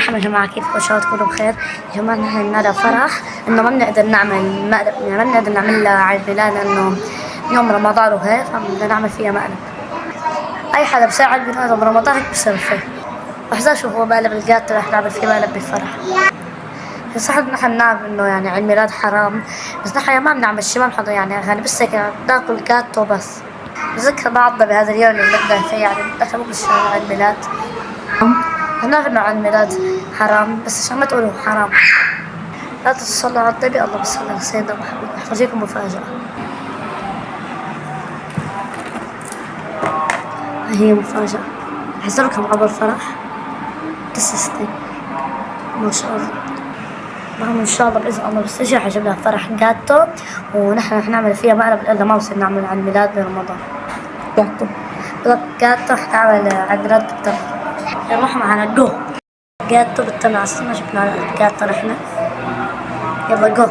مرحبا يا جماعة، كيفكم؟ ان شاء الله تكونوا بخير. يا جماعة نحن لنا فرح انه ما بنقدر نعمل مقلب، يعني ما بنقدر نعمل لها عيد ميلاد لانه يوم رمضان وهيك، فبدنا نعمل فيها مقلب. اي حدا بصير عيد ميلاده برمضان هيك بصير فيه. رح شوف هو مقلب الجاتو، رح نعمل فيه مقلب بالفرح. صح نحن بنعرف انه يعني عيد ميلاد حرام، بس نحن ما بنعمل شي، ما بنحضر يعني بس هيك ناكل جاتو بس. نذكر بعضنا بهذا اليوم اللي بنبدأ فيه، يعني نحن مو بس عيد ميلاد. هنعرف انه عيد ميلاد حرام، بس عشان ما تقولوا حرام لا تصلوا على النبي. اللهم صل على سيدنا محمد. احفظيكم مفاجأة، هي مفاجأة احذركم عبر الفرح تسستين ما شاء الله. نعم ان شاء الله باذن الله، بس اجي حجيب لها فرح جاتو ونحن رح نعمل فيها مقلب الا ما وصلنا نعمل عيد ميلاد برمضان. جاتو جاتو رح نعمل عيد ميلاد بالتمر. نروح معنا جو جاتو بالتمر، عشان ما جبنا جاتو نحن. يلا جو.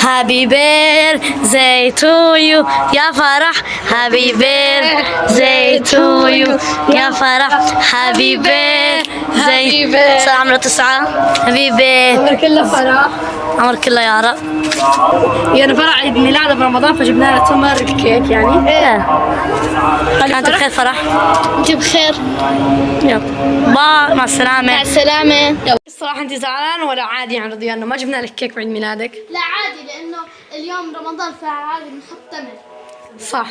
Happy birthday to you يا فرح. Happy birthday to you يا فرح. Happy birthday. صار عمره 9. Happy birthday. عمر كله فرح. عمر كله يا رب. يعني فرح عيد ميلاده برمضان، فجبنا لها تمر كيك يعني. ايه. كانت بخير فرح. انت بخير. يلا باي، مع السلامة. مع السلامة. يلا. الصراحة انت زعلان ولا عادي يعني رضيان انه ما جبنا لك كيك بعيد ميلادك؟ لا عادي، لانه اليوم رمضان فعادي بنحط تمر. صح.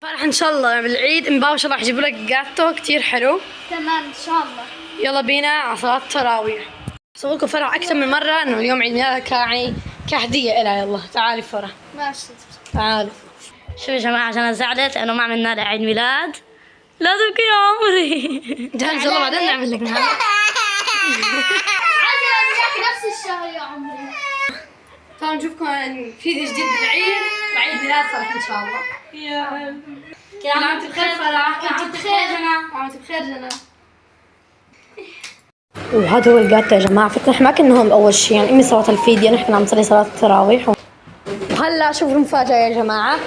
فرح ان شاء الله بالعيد مباوشة راح يجيبوا لك جاتو كتير حلو. تمام ان شاء الله. يلا بينا على صلاة التراويح. صور لكم فرح اكثر من مرة انه اليوم عيد ميلادك يعني كهدية الها. يلا تعالي فرح. ماشي. تعالي. شو يا جماعة، عشان أنا زعلت لأنه ما عملنا لها عيد ميلاد. لا تبكي يا عمري. جاهز يلا بعدين نعمل لك نهار. نفس الشهر يا عمري. تعالوا نشوفكم فيديو جديد بالعيد، بعيد ميلاد فرح ان شاء الله. يا قلبي. كل عام وانت بخير فرح. كل عام بخير جنى. وانت بخير جنى. وهذا هو الجاتو يا جماعة. فكرة نحن ما كنا هون أول شيء، يعني أمي صارت الفيديو، نحن عم نصلي صلاة التراويح. وهلا شوفوا المفاجأة يا جماعة.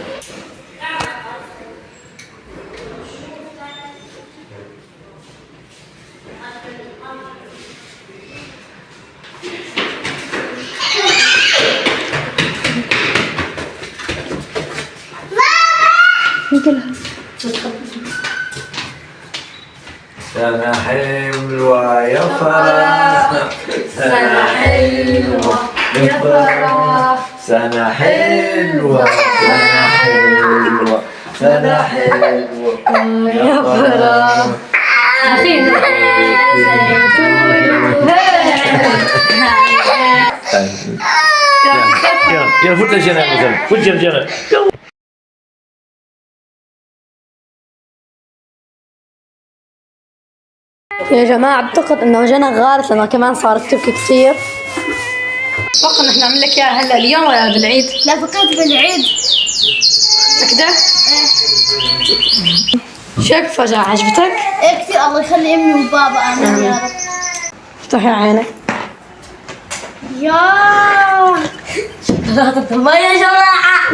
سنة حلوة يا فرح. سنة حلوة يا فرح. سنة حلوة. سنة حلوة. سنة حلوة يا فرح. أخيرا. يلا فوت الجنة، فوت الجنة. يا جماعة أعتقد إنه جنى غارت لأنها كمان صارت تبكي كثير. أتوقع نحن نعمل لك إياها هلا اليوم ولا بالعيد؟ لا فكرت بالعيد. كده؟ شو فجأة عجبتك؟ ايه كثير، الله يخلي امي وبابا، امين يا رب. افتحي عينك. يا ما يا جماعة.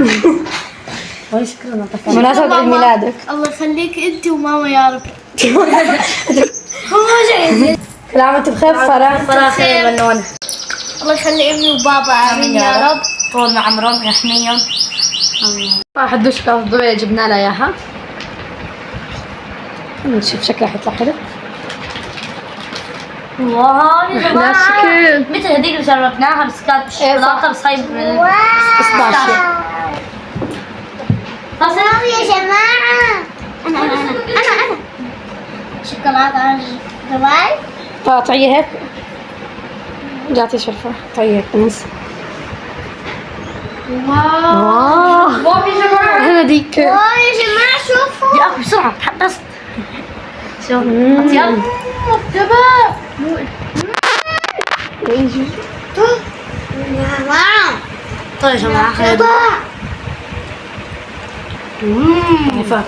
شكرا. بمناسبة عيد ميلادك. الله يخليك انت وماما يا رب. هو جاي. كل عام وانت بخير فرح. فرح خير منون. الله يخلي امي وبابا، امين يا رب. طول عمرهم يحميهم. واحد دوش كاف ضوء جبنا لها اياها. نشوف شكلها حيطلع حلو. واو يا لا جماعة، شكل. مثل هذيك اللي جربناها بس كانت شوكولاتة، بس هاي 16. واو يا جماعة. أنا شوكولاتة دبي. تعطيه هيك. جاتي شرفة. تعطيه هيك بالنص. واو واو يا جماعة. هنا ديك. واو يا جماعة شوفوا. يا أخي بسرعة تحبست. شوف يلا. دبي. واو. طيب يا جماعة خلينا دبي. فاكهة.